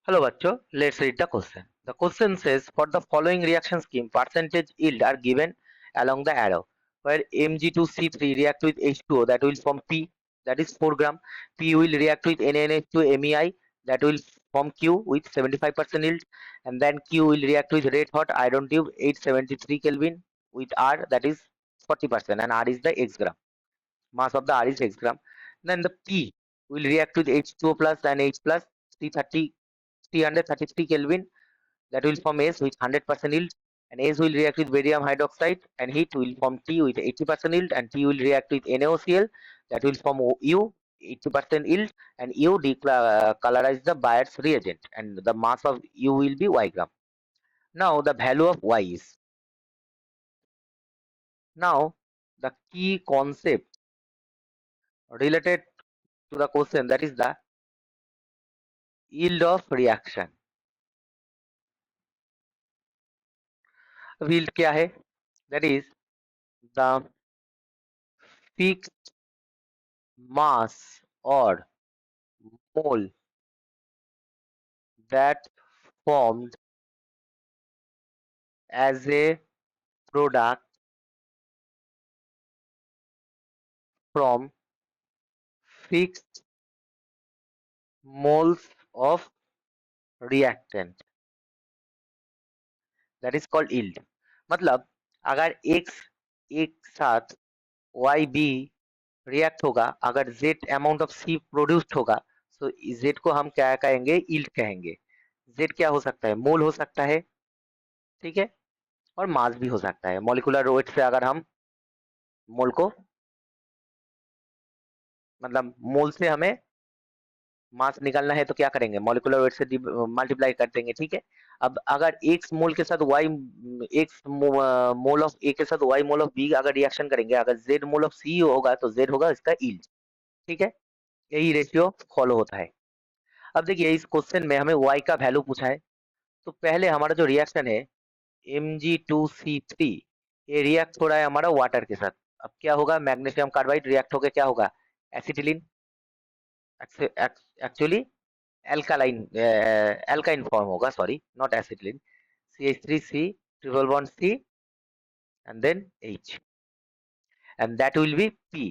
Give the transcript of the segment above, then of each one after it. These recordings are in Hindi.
Hello, Bacho. Let's read the question. The question says, for the following reaction scheme, percentage yield are given along the arrow, where Mg2C3 react with H2O, that will form P, that is 4 gram. P will react with NaNH2 MEI, that will form Q with 75% yield, and then Q will react with red hot iron tube 873 Kelvin with R, that is 40%, and R is the X gram. Mass of the R is X gram. Then the P will react with H2O plus and H plus 330 333 Kelvin, that will form S with 100% yield, and S will react with barium hydroxide and heat will form T with 80% yield, and T will react with NaOCl, that will form U 80% yield, and U decolorize the Bayer's reagent, and the mass of U will be Y gram. Now the value of Y is, now the key concept related to the question, that is the yield of reaction. yield क्या है? That is the fixed mass or mole that formed as a product from fixed moles of reactant, that is called yield. मतलब अगर x एक साथ y b रिएक्ट होगा, अगर z amount of c produced होगा, तो z को हम क्या कहेंगे? yield कहेंगे. z क्या हो सकता है? मोल हो सकता है, ठीक है, और मास भी हो सकता है. मॉलिक्यूलर वेट से अगर हम मोल को, मतलब मोल से हमें मास निकालना है तो क्या करेंगे? मॉलिक्यूलर वेट से मल्टीप्लाई कर देंगे, ठीक है. अब अगर एक्स मोल के साथ वाई, एक्स मोल ऑफ ए के साथ वाई मोल ऑफ बी अगर रिएक्शन करेंगे, अगर जेड मोल ऑफ सी होगा तो जेड होगा इसका यील्ड, ठीक है. यही रेशियो फॉलो होता है. अब देखिए इस क्वेश्चन में हमें वाई का वैल्यू पूछा है, तो पहले हमारा जो रिएक्शन है Mg2C3, ये रिएक्ट हो रहा है हमारा वाटर के साथ. अब क्या होगा? मैग्नीशियम कार्बाइड रिएक्ट होकर क्या होगा? एसिटिलीन. एक्चुअली एल्काइन फॉर्म होगा, sorry, not acetylene. CH3C triple bond C and then H, and that will be P.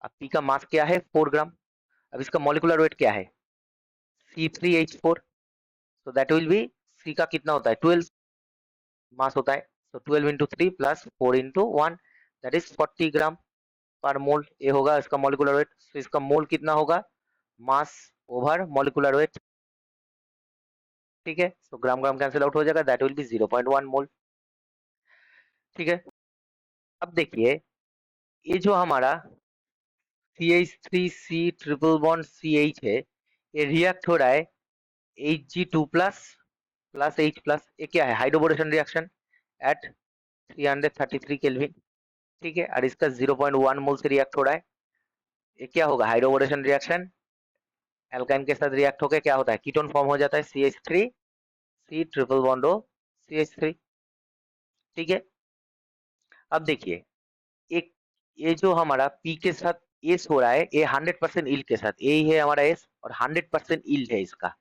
अब P का मास क्या है? 4 ग्राम. अब इसका मॉलिक्यूलर वेट क्या है? C3H4. so that will be, C का कितना होता है? 12 मास होता है. so 12 into 3 plus 4 into 1, that is 40 ग्राम पर मोल. ये होगा इसका मॉलिक्यूलर वेट. so इसका मोल कितना होगा? मास ओवर मॉलिक्यूलर वेट, ठीक है. so ग्राम ग्राम कैंसिल आउट हो जाएगा, that will be 0.1 मोल, ठीक है. अब देखिए ये जो हमारा CH3C ट्रिपल बॉन्ड CH है, ये रिएक्ट हो रहा है Hg2 plus plus H plus. ये क्या है? हाइड्रोबोरेशन रिएक्शन एट 333 केल्विन, ठीक है. और इसका 0.1 मोल से रिएक्ट हो रहा है. ये क्या होगा? Hydroboration reaction. एल्काइन के साथ रिएक्ट होकर क्या होता है? कीटोन फॉर्म हो जाता है CH3C triple bond O CH3, ठीक है. अब देखिए एक, ये जो हमारा P के साथ एस हो रहा है, ये 100% ईल्ड के साथ, यही है हमारा एस और 100% ईल्ड है इसका.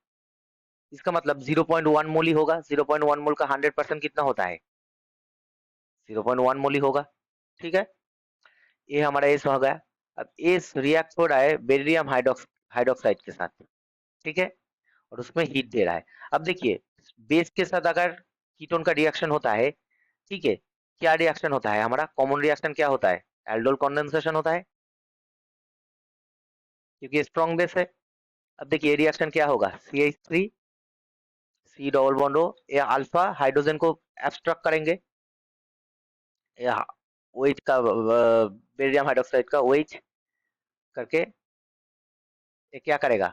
इसका मतलब 0.1 मोल ही होगा. 0.1 मोल का 100% कितना होता है? 0.1 मोल ही होगा, ठीक है. ये हमारा एस हो गया. अब एस रिएक्ट हो रहा है बेरिलियम हाइड्रोक्साइड के साथ, ठीक है, और उसमें हीट दे रहा है. अब देखिए बेस के साथ अगर कीटोन का रिएक्शन होता है, ठीक है, क्या रिएक्शन होता है हमारा? कॉमन रिएक्शन क्या होता है? एल्डोल कंडेंसेशन होता है, क्योंकि स्ट्रॉन्ग बेस है. अब देखिए रिएक्शन क्या होगा? CH3 C double bond O, ये अल्फा हाइड्रोजन को एब्स्ट्रैक्ट करेंगे, या OH का बेरियम हाइड्रोक्साइड का OH करके ये क्या करेगा?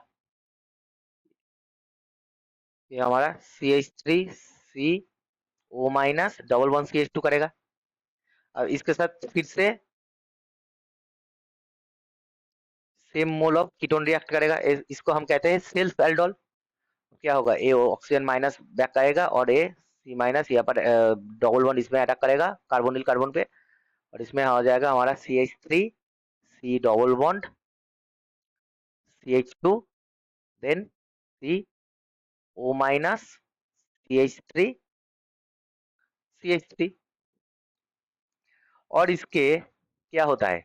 ये हमारा CH3CO minus double bond CH2 करेगा. अब इसके साथ फिर से same mole of ketone react करेगा. इसको हम कहते हैं सेल्फ एल्डोल. क्या होगा? ए ऑक्सीजन माइनस बैक करेगा और ए सी माइनस यहाँ पर डबल बॉन्ड इसमें अटैक करेगा कार्बोनिल कार्बन पे, और इसमें हो जाएगा हमारा CH3C double bond CH2 then C O minus CH3 और इसके क्या होता है,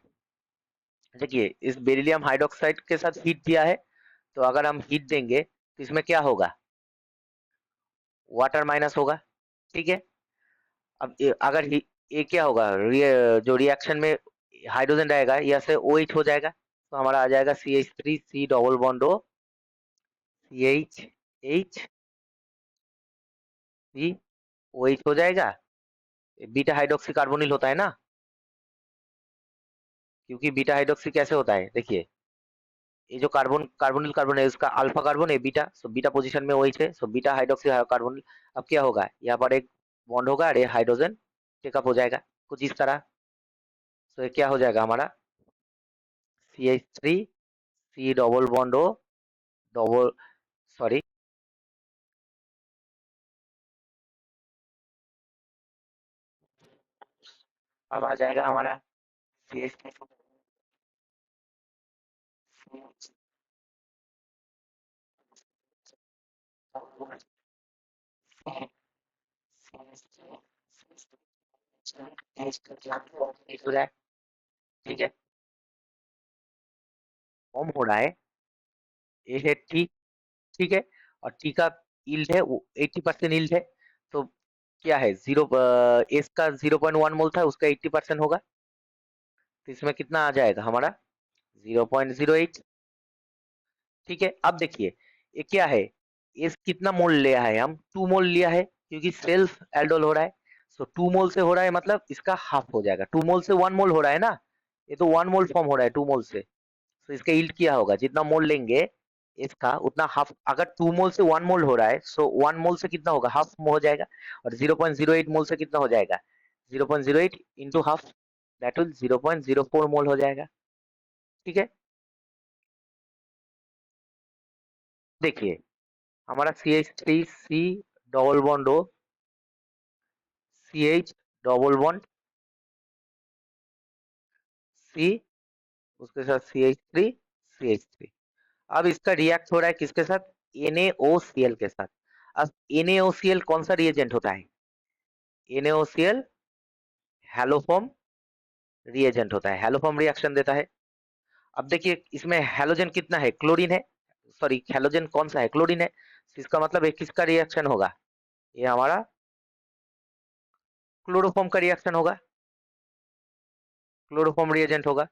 देखिए इस बेरिलियम हाइड्रोक्साइड के साथ हीट दिया है, तो अगर हम हीट देंगे तो इसमें क्या होगा, वाटर माइनस होगा। ठीक है, अब अगर ये क्या होगा, जो रिएक्शन में हाइड्रोजन रहेगा यहाँ से OH हो जाएगा, तो हमारा आ जाएगा CH3 C double bond O CH C OH हो जाएगा। बीटा हाइड्रोक्सी कार्बोनिल होता है ना, क्योंकि बीटा हाइड्रोक्सी कैसे होता है, देखिए ये जो कार्बोनिल कार्बन है उसका अल्फा कार्बन है बीटा, सो बीटा पोजीशन में OH है, सो बीटा हाइड्रोक्सी कार्बोनिल। अब क्या होगा, यहाँ पर एक बॉन्ड होगा और ये हाइड्रोजन टेकअप हो जाएगा कुछ इस तरह। सो ये क्या हो जाएगा हमारा CH3 C double bond O double, sorry, अब आ जाएगा हमारा CH3 हो जाए। ठीक है, फॉर्म हो रहा है, ये है टी। ठीक है, और टी का यील्ड है वो 80% यील्ड है, तो क्या है जीरो, एस का 0.1 मोल था, उसका 80% होगा, तो इसमें कितना आ जाएगा हमारा 0.08। ठीक है, अब देखिए ये क्या है, एस कितना मोल लिया है, हम 2 मोल लिया है क्योंकि सेल्फ एल्डोल हो रहा है, सो 2 मोल से हो रहा है मतलब इसका हाफ हो जाएगा, 2 मोल से 1 मोल हो रहा है ना, ये तो 1 मोल फॉर्म हो रहा है 2 मोल से, तो इसका यील्ड क्या होगा, जितना मोल लेंगे इसका उतना हाफ, अगर 2 मोल से 1 मोल हो रहा है सो 1 मोल से कितना होगा, हाफ हो जाएगा, और 0.08 मोल से कितना हो जाएगा, 0.08 इंटू हाफ, दैट विल 0.04 मोल हो जाएगा। ठीक है, देखिए हमारा CH3 C double bond O CH double bond C, उसके साथ CH3 अब इसका रिएक्ट हो रहा है किसके साथ, NaOCl के साथ। अब NaOCl कौन सा रिएजेंट होता है, NaOCl हैलोफॉर्म रिएजेंट होता है, हैलोफॉर्म रिएक्शन देता है। अब देखिए इसमें हैलोजन कितना है, क्लोरीन है, सॉरी हैलोजन कौन सा है, क्लोरीन है, तो इसका मतलब है किसका रिएक्शन होगा, ये हमारा क्लोरोफॉर्म का रिएक्शन होगा, क्लोरोफॉर्म रिएजेंट होगा।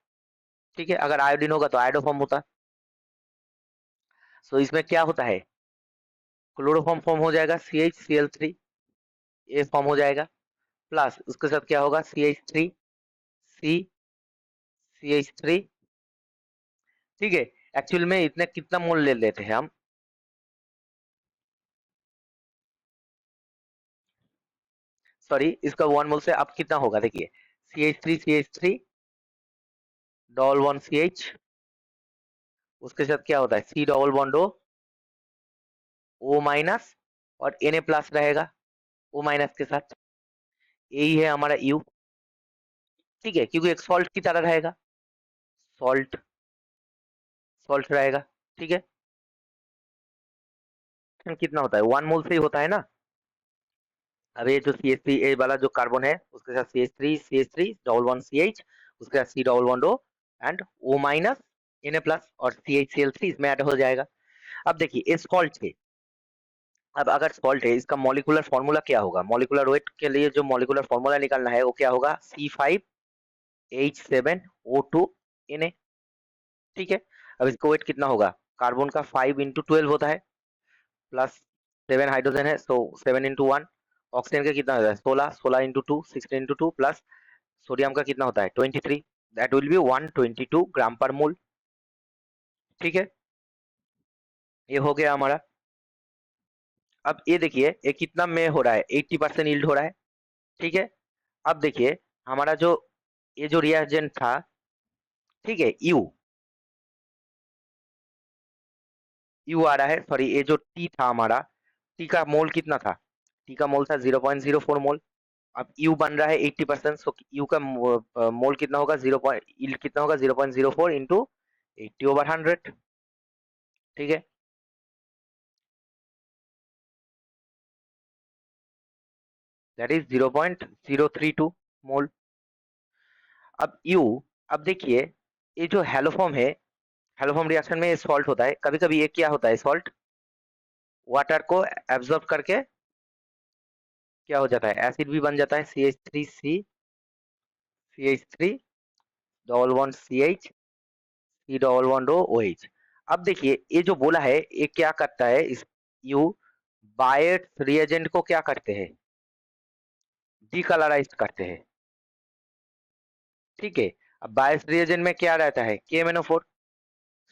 ठीक है, अगर आयोडीन होगा तो आयोडोफॉर्म होता, सो इसमें क्या होता है, क्लोरोफॉर्म फॉर्म हो जाएगा CHCl3, ये फॉर्म हो जाएगा, प्लस उसके साथ क्या होगा CH3 ठीक है, एक्चुअल में इतने कितना मोल ले लेते हैं हम, सॉरी इसका 1 मोल से अब कितना होगा, देखिए CH3 डबल वन CH, उसके साथ क्या होता है C double bond O minus और Na प्लस रहेगा O माइनस के साथ, यही है हमारा U। ठीक है, क्योंकि एक सॉल्ट की तरह रहेगा, सॉल्ट सॉल्ट रहेगा। ठीक है, कितना होता है 1 मोल से ही होता है ना। अब ये जो CH3 ए वाला जो कार्बन है उसके साथ CH3 डबल वन CH, उसके साथ C double bond O and O minus Na plus और CHCl3 इसमें ऐड हो जाएगा। अब देखिए ये सॉल्ट है, अब अगर सॉल्ट है इसका मॉलिक्यूलर फार्मूला क्या होगा, मॉलिक्यूलर वेट के लिए जो मॉलिक्यूलर फार्मूला निकालना है वो क्या होगा C5H7O2Na। ठीक है, अब इसका वेट कितना होगा, कार्बन का 5 × 12 होता है, प्लस 7 हाइड्रोजन है, सो 7 × 1, ऑक्सीजन का कितना होता है 16 16 × 2 16 × 2 प्लस सोडियम का कितना होता है 23, दैट विल बी 122 ग्राम पर मोल। ठीक है, ये हो गया हमारा। अब ये देखिए ये कितना में हो रहा है 80% यील्ड हो रहा है। ठीक है, अब देखिए हमारा जो ये जो रिएजेंट था, ठीक है, यू आ रहा है, सॉरी ये जो टी था हमारा, टी का मोल कितना था, टी का मोल था 0.04 मोल, अब यू बन रहा है 80%, सो यू का मोल कितना होगा 0 कितना होगा 0.04 इंटू 80/100। ठीक है, दैट इज 0.032 मोल। अब यू, अब देखिए ये जो हेलोफॉर्म है, हेलोफॉर्म रिएक्शन में सॉल्ट होता है, कभी कभी ये क्या होता है, सॉल्ट वाटर को एब्जॉर्ब करके क्या हो जाता है, एसिड भी बन जाता है, CH3C, CH3 double bond CH, C double bond OH। अब देखिए ये जो बोला है ये क्या करता है, इस यू बायट्स रिएजेंट को क्या करते हैं, डीकलराइज करते हैं। ठीक है, अब बायस रिएजेंट में क्या रहता है, KMnO4।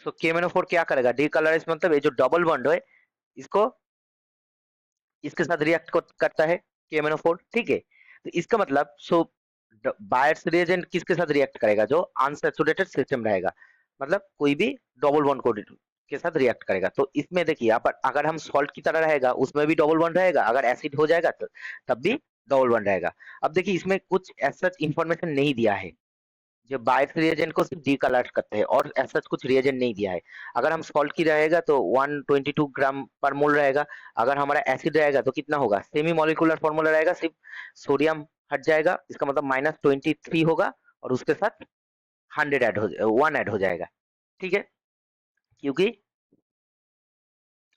सो KMnO4 क्या करेगा, डीकलराइज मतलब ये जो डबल बॉन्ड है इसको इसके साथ रिएक्ट करता है, KMnO4। ठीक है, तो इसका मतलब सो बायस रिएजेंट किसके साथ रिएक्ट करेगा, जो अनसैचुरेटेड सिस्टम रहेगा, मतलब कोई भी डबल बॉन्ड को के साथ रिएक्ट करेगा। तो इसमें देखिए यहाँ पर अगर हम सॉल्ट की तरह रहेगा उसमें भी डबल बॉन्ड रहेगा, अगर एसिड हो जाएगा तो तब भी डबल बॉन्ड रहेगा। अब देखिए इसमें कुछ ऐसा इंफॉर्मेशन नहीं दिया है, जो बायस रिएजेंट को सिर्फ डीकलर करते हैं और ऐसा कुछ रिएजेंट नहीं दिया है। अगर हम सॉल्ट की रहेगा तो 122 ग्राम पर मोल रहेगा, अगर हमारा एसिड रहेगा तो कितना होगा, सेमी मॉलिक्यूलर फॉर्मूला रहेगा, सिर्फ सोडियम हट जाएगा, इसका मतलब -23 होगा और उसके साथ 100 ऐड हो 1 ऐड हो जाएगा। ठीक है, क्योंकि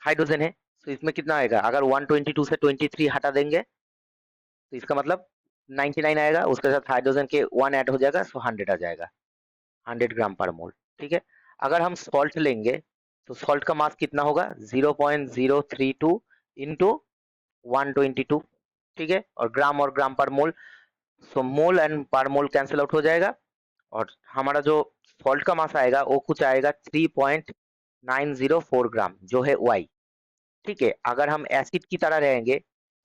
हाइड्रोजन है, तो इसमें कितना आएगा, अगर 122 से 23 हटा देंगे तो इसका मतलब 99 आएगा, उसके साथ हाइड्रोजन के 1 ऐड हो जाएगा, सो 100 आ जाएगा, 100 ग्राम पर मोल। ठीक है, अगर हम सॉल्ट लेंगे तो सॉल्ट का मास कितना होगा, 0.032 इंटू 122। ठीक है, और ग्राम पर मोल, सो मोल एंड पर मोल कैंसिल आउट हो जाएगा और हमारा जो सॉल्ट का मास आएगा वो कुछ आएगा 3.904 ग्राम, जो है वाई। ठीक है, अगर हम एसिड की तरह रहेंगे,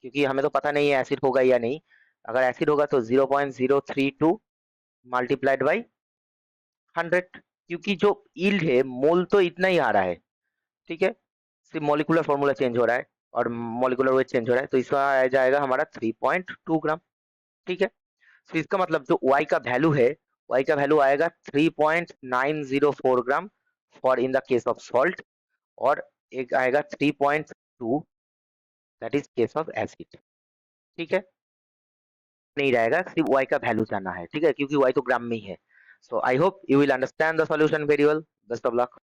क्योंकि हमें तो पता नहीं है एसिड होगा या नहीं, अगर एसिड होगा तो 0.032 मल्टीप्लाइड बाई 100, क्योंकि जो यील्ड है मोल तो इतना ही आ रहा है। ठीक है, सिर्फ मॉलिक्यूलर फॉर्मूला चेंज हो रहा है और मॉलिक्यूलर वेट चेंज हो रहा है, तो इसका आ जाएगा हमारा 3.2 ग्राम। ठीक है, तो इसका मतलब जो y का वैल्यू है, y का वैल्यू आएगा 3.904 gram for in the case of salt, और एक आएगा 3.2, that is case of acid. ठीक है, नहीं रहेगा, सिर्फ y का वैल्यू जानना है। ठीक है, क्योंकि y तो ग्राम में ही है। So I hope you will understand the solution very well. Best of luck.